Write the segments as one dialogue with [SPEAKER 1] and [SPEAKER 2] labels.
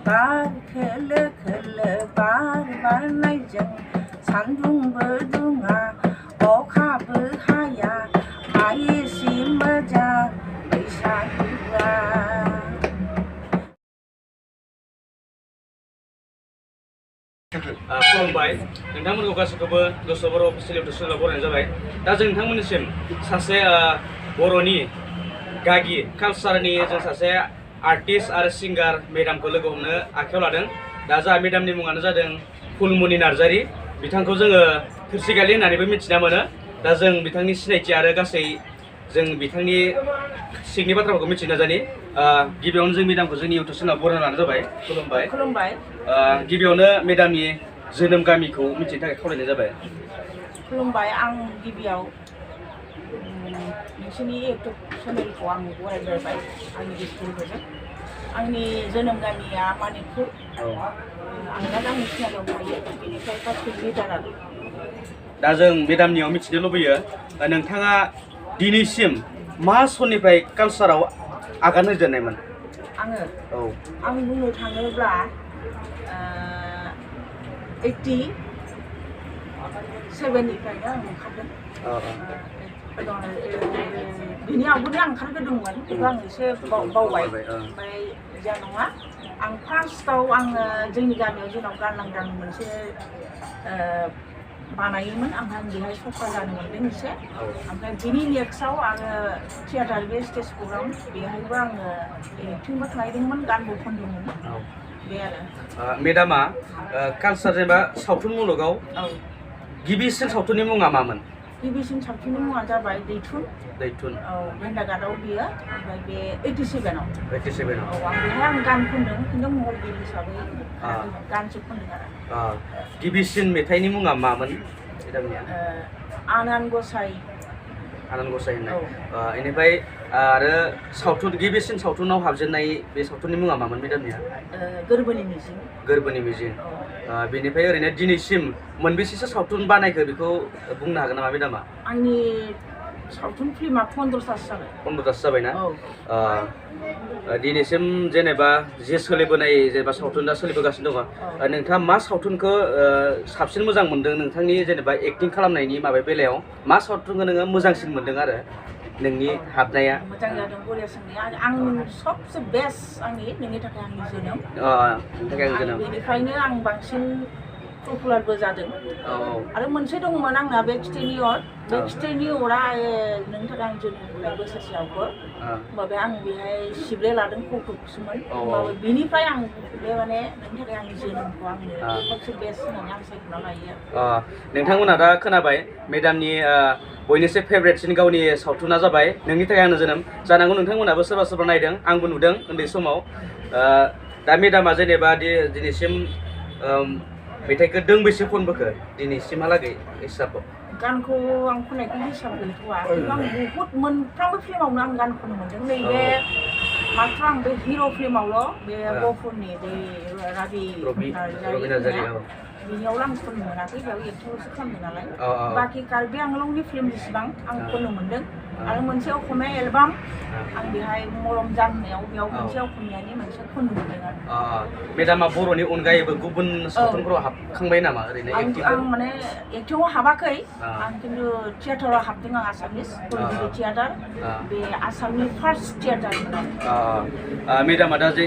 [SPEAKER 1] बार खोलो खोलो बार बारनायजों सान्दुंबो दुङा अखाबो हाया मायेसि मोजां बैसागुआ।
[SPEAKER 2] खुलुमबाय नोंथांमोनखौ गासैखौबो गोसो बर' सेलिब्रेसनाव बरायनाय जाबाय। दा जों नोंथांमोननिसिम सासे बर'नि गागि कालसारनि जों सासे आर्टिस्ट आरो सिंगार मेडामखौ लोगो हमनो आखायाव लादों। दा जोंहा मेडामनि मुङानो जादों फुलमनि नार्जारि। बिथांखौ जोङो थोरसिगालि होननानैबो मिथिना मोनो। दा जों बिथांनि सिनायथि आरो गासै जों बिथांनि सिंनि बाथ्राफोरखौ मिथिनो नाजानि। गिबियावनो जों मेडामखौ जोंनि इउटुब चेनेलाव बरायना लानाय जाबाय। खुलुमबाय।
[SPEAKER 1] खुलुमबाय।
[SPEAKER 2] गिबियावनो मेडामनि जोनोम गामिखौ मिथिनो थाखाय खावलायनाय जाबाय।
[SPEAKER 1] खुलुमबाय। आं गिबियाव नोंसोरनि इउटुब चेनेलखौ आं बरायग्रोबाय आंनि गोसोनिफ्रायनो। आंनि जोनोम गामिया मानिकपुर। आं दा गामि सिनायाव थायो। बेनिफ्राय फार्स्ट लिडार आरो।
[SPEAKER 2] दा जों मेडामनियाव मिथिनो लुबैयो नोंथाङा दिनैसिम मा समनिफ्राय कालसाराव आगान होजेननायमोन?
[SPEAKER 1] आङो आं बुंनो थाङोब्ला 87निफ्रायनो आं ओंखारदों। बिनि आवगोलनो आं ओंखारग्रोदोंमोन बेखौ आं एसे बावबाय। ओमफ्राय जा नङा आं फार्स्टआव आङो जोंनि गामियाव जोंनाव गानलांदां मोनसे बानायोमोन। आं बेहाय सफा जानो मोनदों एसे। ओमफ्राय बिनि नेक्स्टआव आङो थियेटार बे स्टेज प्रग्राम बेहायबो आङो एक्टिंबो खालामदोंमोन गानबो खनदोंमोन बे आरो।
[SPEAKER 2] मेडामा कालसार जेनेबा सावथुन मुलुगाव गिबिसिन सावथुननि मुङा मामोन?
[SPEAKER 1] गिबिसिन सावथुननि मुङा जाबाय दैथुन।
[SPEAKER 2] दैथुन।
[SPEAKER 1] बेन्दागादाव बियो। ओमफ्राय बे 87आव।
[SPEAKER 2] 87आव।
[SPEAKER 1] आं बेहाय आं गान खनदों खिन्थु महरगिरि हिसाबै गानसो खनदों आरो।
[SPEAKER 2] गिबिसिन मेथाइनि मुङा मामोन मेडामनिया?
[SPEAKER 1] आनान गसाइ।
[SPEAKER 2] आनान गसाइ होननाय। बेनिफ्राय आरो सावथुन गिबिसिन सावथुनाव हाबजेननाय बे सावथुननि मुङा मामोन मेडामनिया?
[SPEAKER 1] गोरबोनि मिजिं।
[SPEAKER 2] गोरबोनि मिजिं। बेनिफ्राय ओरैनो दिनैसिम मोनबेसेसो सावथुन बानायखो बेखौ बुंनो हागोन नामा मेडामा?
[SPEAKER 1] आंनि सावथुन फिल्मा 15तासो जाबाय।
[SPEAKER 2] 15तासो जाबायना? दिनैसिम जेनेबा जे सोलिबोनाय जेनेबा सावथुन दा सोलिबोगासिनो दङ नोंथाङा मा सावथुनखौ साबसिन मोजां मोनदों नोंथांनि जेनेबा एक्टिं खालामनायनि बेलायाव मा सावथुनखौ नोङो मोजांसिन मोनदों आरो नोंनि हाबनाया?
[SPEAKER 1] मोजां जादों बरिया सोंनाया। आं सबसे बेस्ट आंनि नोंनि थाखाय आंनि जोनोम। बेनिफ्रायनो आं बांसिन पपुलारबो जादों। आरो मोनसे दंमोन आंना बे खिथेरनि अर। बे खिथेरनि अरा नोंनि थाखाय आं जोनोम होनाय बोसोरसेयावबो होमबाबो आं बेहाय सिब्रे लादों कौतुकसोमोन। होमबाबो बेनिफ्राय आं बे माने नोंनि थाखाय आंनि जोनोमखौ आंनो सबसे बेस्ट होननानै आं सायख'ना लायो आरो।
[SPEAKER 2] नोंथांमोना दा खोनाबाय मेडामनि बयनिख्रुइ फेभरेटसिन गावनि सावथुना जाबाय नोंनि थाखाय आंनो जोनोम। जानांगौ नोंथांमोनाबो सोरबा सोरबा नायदों आंबो नुदों उन्दै समाव। दा मेडामा जेनेबा दिनैसिम मेथाइखौ दोंबेसे खनबोखो दिनैसिमहालागै हिसाबाव?
[SPEAKER 1] गानखौ आं खननायखौ हिसाब गैथ'वा खिन्थु आं बहुद मोनफ्रोमबो फिल्मावनो आं गान खननो मोनदों। नैबे मात्र आं बे हिर' फिल्मावल' बे गफुरनि बे रबि नार्जारि बिनियावल' आं खननो मोनाखै। बेयाव एक्टिंसो खालामदों नालाय। बाखि कार्बि आंलंनि फिल्म जेसेबां आं खननो मोनदों। आरो मोनसे असमिया एलबाम आं बेहाय मरम जान होननायाव बेयाव मोनसे असमियानि मोनसे खननो मोनदों आरो।
[SPEAKER 2] मेडामा बर'नि अनगायैबो गुबुन सावथुनफोराव हाबखांबाय नामा ओरैनो?
[SPEAKER 1] आं माने एक्टिंआव हाबाखै। आं खिन्थु थियेटाराव हाबदों। आं आसामिस बर'गिरि थियेटार बे आसामनि फार्स्ट थियेटार।
[SPEAKER 2] मेडामा दा जे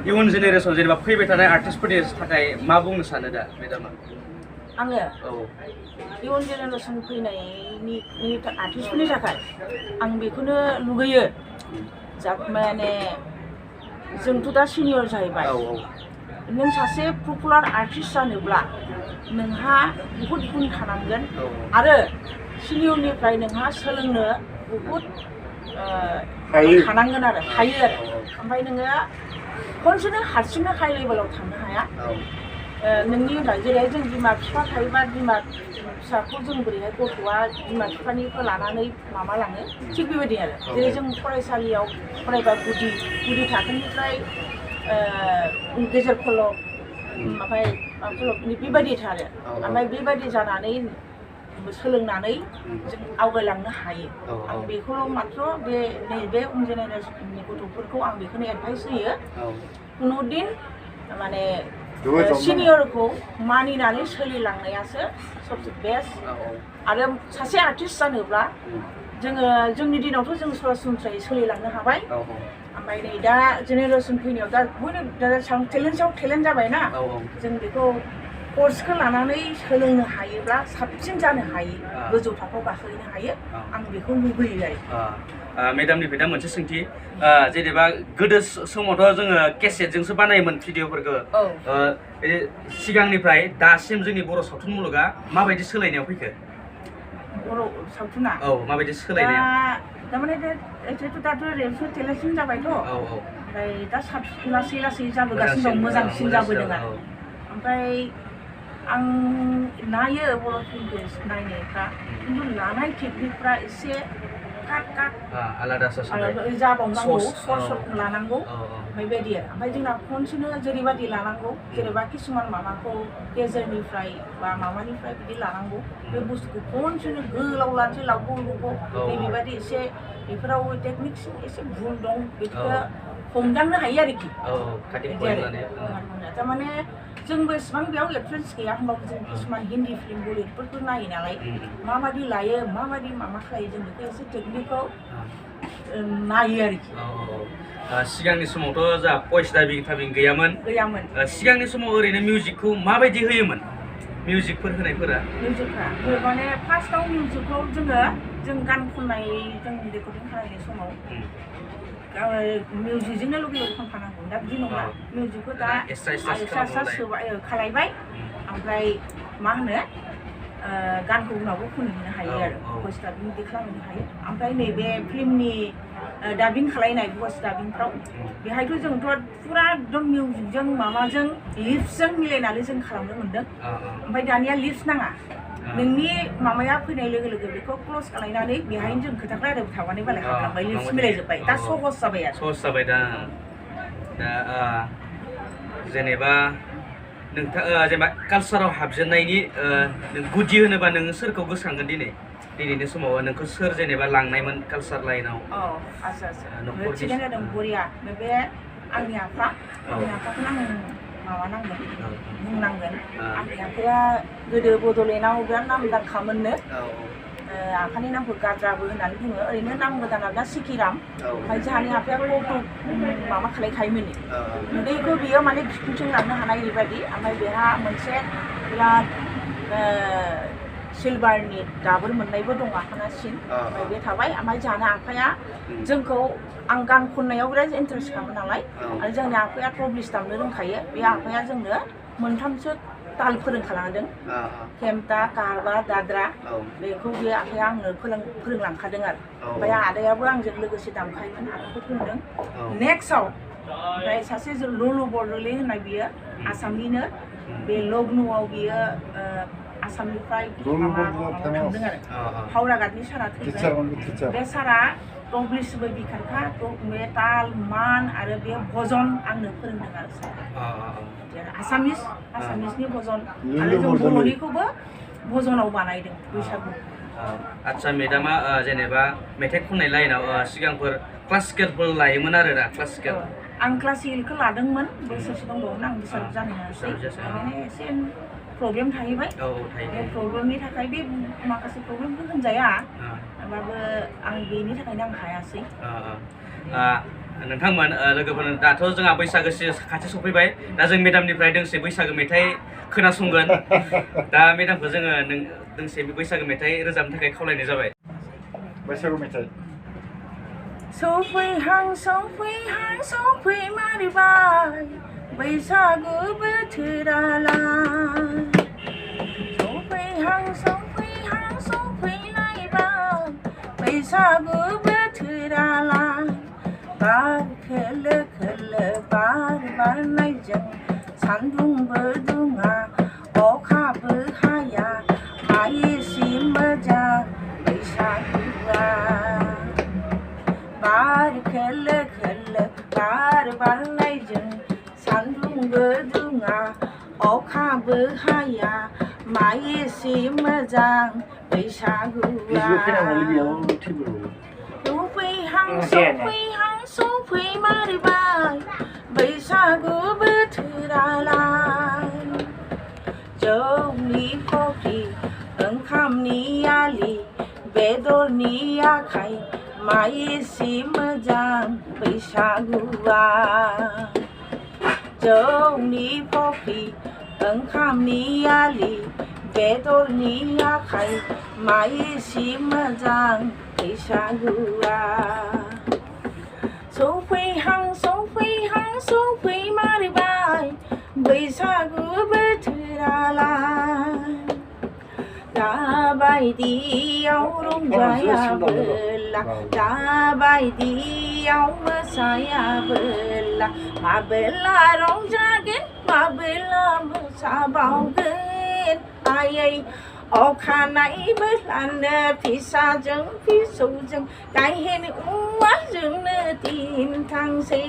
[SPEAKER 2] इयुन जेनेरेसन जेनेबा फैबाय थानाय आर्टिस्टफोरनि थाखाय मा बुंनो सानो दा मेडामा?
[SPEAKER 1] आङो इयुन जेनेरेसन फैनायनि आर्टिस्टफोरनि थाखाय आं बेखौनो लुगैयो माने जोंथ' दा सिनियर जाहैबाय। नों सासे पपुलार आर्टिस्ट जानोब्ला नोंहा बहुद गुन थानांगोन आरो सिनियरनिफ्राय नोंहा सोलोंनो बहुद थानांगोन आरो हायो आरो। ओमफ्राय नोङो खनसेनो हारसिंनो हाइ लेभेलाव थांनो हाया। नोंनि उनाव जेरै जों बिमा बिफा थायोबा बिमा फिसाखौ जों बोरैहाय गथ'आ बिमा बिफानिखौ लानानै माबालाङो थिग बेबायदि आरो। जेरै जों फरायसालियाव फरायबा गुदि थाखोनिफ्राय गेजेर खलब ओमफ्राय बेबायदि आरो। ओमफ्राय बेबायदि जानानै सोलोंनानै जों आवगायलांनो हायो। आं बेखौल' मात्र नैबे उन जेनेरेसननि गथ'फोरखौ आं बेखौनो एडभाइस होयो। कुनुदिन माने सिनियरखौ मानिनानै सोलिलांनायासो सबसे बेस्ट आरो सासे आर्टिस्ट जानोब्ला जोङो जोंनि दिनावथ' जों सरासनस्रायै सोलिलांनो हाबाय ओमफ्राय नै दा जेनेरेसन फैनायाव दा बयनो दा टेलेन्ट जाबायना जों बेखौ कर्सखौ लानानै सोलोंनो हायोब्ला साबसिन जानो हायो गोजौ थाखोआव गाखोहैनो हायो आं बेखौ लुबैयो आरो
[SPEAKER 2] मेडामनिफ्राय दा मोनसे सोंथि जेनेबा गोदो समावथ' जोङो केसेटजोंसो बानायोमोन भिडिअफोरखौ सिगांनिफ्राय दासिम जोंनि बर' सावथुन मुलुगा माबायदि सोलायनायाव फैखो
[SPEAKER 1] बर' सावथुना
[SPEAKER 2] माबायदि सोलायनायाव
[SPEAKER 1] थारमाने दाथ' रेबसो टेलेन्टसिन जाबायथ' ओमफ्राय दा साबसिन लासै लासै जाबोगासिनो दं मोजांसिन जाबोदों आरो ओमफ्राय आं नायो बर' फिल्मखौ नायनायफ्रा खिन्थु लानाय टेकनिकफ्रा एसे
[SPEAKER 2] आलादा
[SPEAKER 1] जाबावनांगौ सर्ट लानांगौ बेबायदि आरो ओमफ्राय जोंना खनसेनो जेरैबायदि लानांगौ जेनेबा किसुमान माबाखौ गेजेरनिफ्राय बा माबानिफ्राय बिदि लानांगौ बे बुस्थुखौ खनसेनो गोलाव लानोसै लावगौ लुगौ बेबायदि एसे बेफोराव टेकनिक्स एसे भुल दं बेखौ हमदांनो हायो आरोखि थारमाने जोंबो एसेबां बेयाव एक्सपिरियेन्स गैया होमबाबो जों किसुमान हिन्दी फिल्म बलिउडफोरखौ नायो नालाय माबायदि लायो माबायदि माबा खालायो जों बेखौ एसे टेकनिकखौ नायो आरोखि
[SPEAKER 2] सिगांनि समावथ' जोंहा भइस डाबिं गैयामोन सिगांनि समाव ओरैनो मिउजिकखौ माबायदि होयोमोन मिउजिकफोर होनायफोरा
[SPEAKER 1] माने फार्स्टआव मिउजिकखौ जों गान खननाय जों रेकर्डिं खालामनाय समाव मिउजिकजोंनो लगे खनफानांगौ दा बिदि नङा मिउजिकखौ दा एक्सट्रा सोबाय खालायबाय ओमफ्राय मा होनो गानखौ उनावबो खनहैनो हायो आरो भइस डाबिं बिदि खालामनो हायो ओमफ्राय नैबे फिल्मनि डाबिं खालायनाय भइस डाबिंफ्राव बेहायथ' जोंथ' फुरा एकदम मिउजिकजों माबाजों लिप्सजों मिलायनानै जों खालामनो मोन्दों ओमफ्राय दानिया लिप्स नाङा नोंनि माबाया फैनाय लोगो लोगो बेखौ क्लस खालायनानै बेहायनो जों खोथा रायज्लायबाय थाबानो बालाय हाबलांबाय लिप्स मिलायजोब्बाय दा सहस जाबाय आरो दा
[SPEAKER 2] जेनेबा नोंथां जेनेबा कालसाराव हाबजेननायनि गुदि होनोबा नोङो सोरखौ गोसोखांगोन दिनैनि समाव नोंखौ सोर जेनेबा लांनायमोन कालसार लाइनाव
[SPEAKER 1] थिगानो जादों बरिया बे आंनि आफाखौनो आं माबानांगोन बुंनांगोन आंनि आफाया गोदो बड'लेण्डआव बिराद नामदांखामोननो आफानि नामखौ गाद्राबो होननानै बुङो ओरैनो नाम गोदाना दा सिकिराम ओमफ्राय जोंहानि आफाया कौतुक माबा खालायखायोमोन बेखौ बियो माने बिखुंथिं लांनो हानाय ओरैबायदि ओमफ्राय बेहा मोनसे बिराद सिलभारनि दाबोर मोननायबो दं आफानासिन ओमफ्राय बे थाबाय ओमफ्राय जोंहानि आफाया जोंखौ आं गान खननायाव बिराद इन्टारेस्ट खालामो नालाय आरो जोंनि आफाया तबलिस दामनो रोंखायो बे आफाया जोंनो मोनथामसो ताल फोरोंखालांदों खेमता कारबा दाद्रा बेखौ बे आफाया आंनो फोरोंलांखादों आरो ओमफ्राय आदायाबो आंजों लोगोसे दामखायोमोन आफाखौ फोरोंदों नेक्स्टआव ओमफ्राय सासे ललु बरदलै होननाय बियो आसामनिनो बे लग्न'आव बियो आसामनिफ्राय थांदों आरो हावराघाटनि सारा थैबाय बे सारा तबलिसबो बिखान्खा बे ताल मान आरो बे भजन आंनो फोरोंदों आरो आसामिसनि भजन आरो जों बर'निखौबो भजनाव बानायदों बैसागु
[SPEAKER 2] आदसा मेडामा जेनेबा मेथाइ खननाय लाइनाव सिगांफोर क्लासिकेलफोर लायोमोन आरो ना क्लासिकेल
[SPEAKER 1] आं क्लासिकेलखौ लादोंमोन बोसोरसे दंबावोमोन आं बिसाराव जानो हायासै माने एसे प्रब्लेम थाहैबाय बे प्रब्लेमनि थाखाय बे माखासे प्रब्लेमखौ होनजाया होमबाबो आं बेनि थाखायनो आं हायासै
[SPEAKER 2] नोंथांमोन लोगोफोर दाथ' जोंहा बैसागो खाथि सफैबाय दा जों मेडामनिफ्राय दोंसे बैसागो मेथाइ खोनासंगोन दा मेडामखौ जोङो दोंसे बैसागो मेथाइ रोजाबनो थाखाय खावलायनाय जाबाय
[SPEAKER 3] बैसागु मेथाइ
[SPEAKER 1] सफैहां सफैमारबाय बैसागु बोथोरालाय सफैहां सफैलायबाय बैसागु बोथोरालाय बार खोलो खोलो बार बारनायजों सान्दुंबो दुङा अखाबो हाया माइसि मोजां बैसागुआ बार खोलो खोलो बार बारनायजों सान्दुंबो दुङा अखाबो हाया माइसि मोजां बैसागुआ सफैहां सफैमारबाय बैसागु बोथोरा जौनि फख्रि ओंखामनि आलि बेदरनि आखाइ मा एसे मोजां बैसागुआ जौनि फख्रि ओंखामनि आलि बेदरनि आखाइ मा एसे मोजां बैसागुआ सफैहां सफैमारबाय बैसागु बोथोरालाय दाबायदियाव रंजायाबोला दाबायदियाव मोसायाबोला माबोला रंजागोन माबोला मोसाबावगोन आयै अखानायबोलानो फिसाजों फिसौजों गायहेन उवालजोंनो दिन थांसै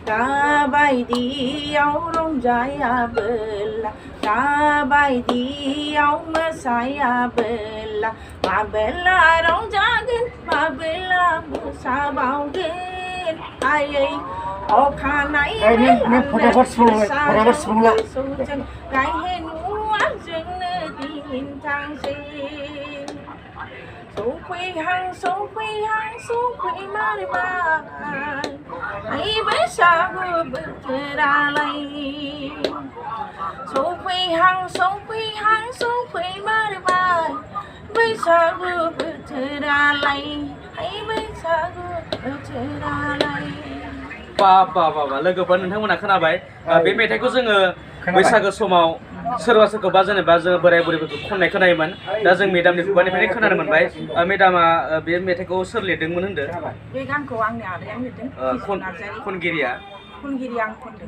[SPEAKER 1] दाबायदियाव रंजायाबोला दाबायदियाव मोसायाबोला माबोला रंजागोन माबोला मोसाबावगोन आयै अखानायबोलानो फिसाजों फिसौजों गायहेन उवालजोंनो दिन थांसै सफैमारबाय ओइ बैसागु बोथोरालाय सफैमारबाय बैसागु बोथोरालाय ओइ बैसागु बोथोरालाय
[SPEAKER 2] बा लोगोफोर नोंथांमोना खोनाबाय बे मेथाइखौ जोङो बैसागो समाव सोरबा सोरखौबा जेनेबा जों बोराय बुरैफोरखौ खननाय खोनायोमोन दा जों मेदामनि खुगानिफ्रायनो खोनानो मोनबाय मेदामा बे मेथाइखौ सोर लिरदोंमोन होनदों
[SPEAKER 1] बे गानखौ आंनि आदायानो लिरदों
[SPEAKER 2] खनगिरिया
[SPEAKER 1] खनगिरि आं खनदों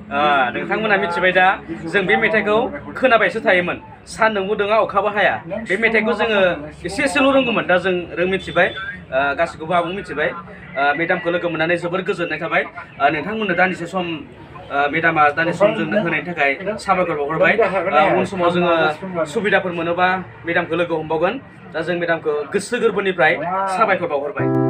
[SPEAKER 2] नोंथांमोना मिथिबाय दा जों बे मेथाइखौ खोनाबायसो थायोमोन सान्दुंबो दुङा अखाबो हाया बे मेथाइखौ जोङो एसेल' रोंगौमोन दा जों मिथिबाय गासैखौबो आबुं मिथिबाय मेदामखौ लोगो मोननानै जोबोर गोजोननाय थाबाय नोंथांमोननो दान्दिसे सम मेदामा दान्दिसे सम जोंनो होनायनि थाखाय साबायखर बावहरबाय उन समाव जोङो सुबिदाफोर मोनोबा मेदामखौ लोगो हमबावगोन दा जों मेदामखौ गोसो गोरबोनिफ्राय साबायखर बावहरबाय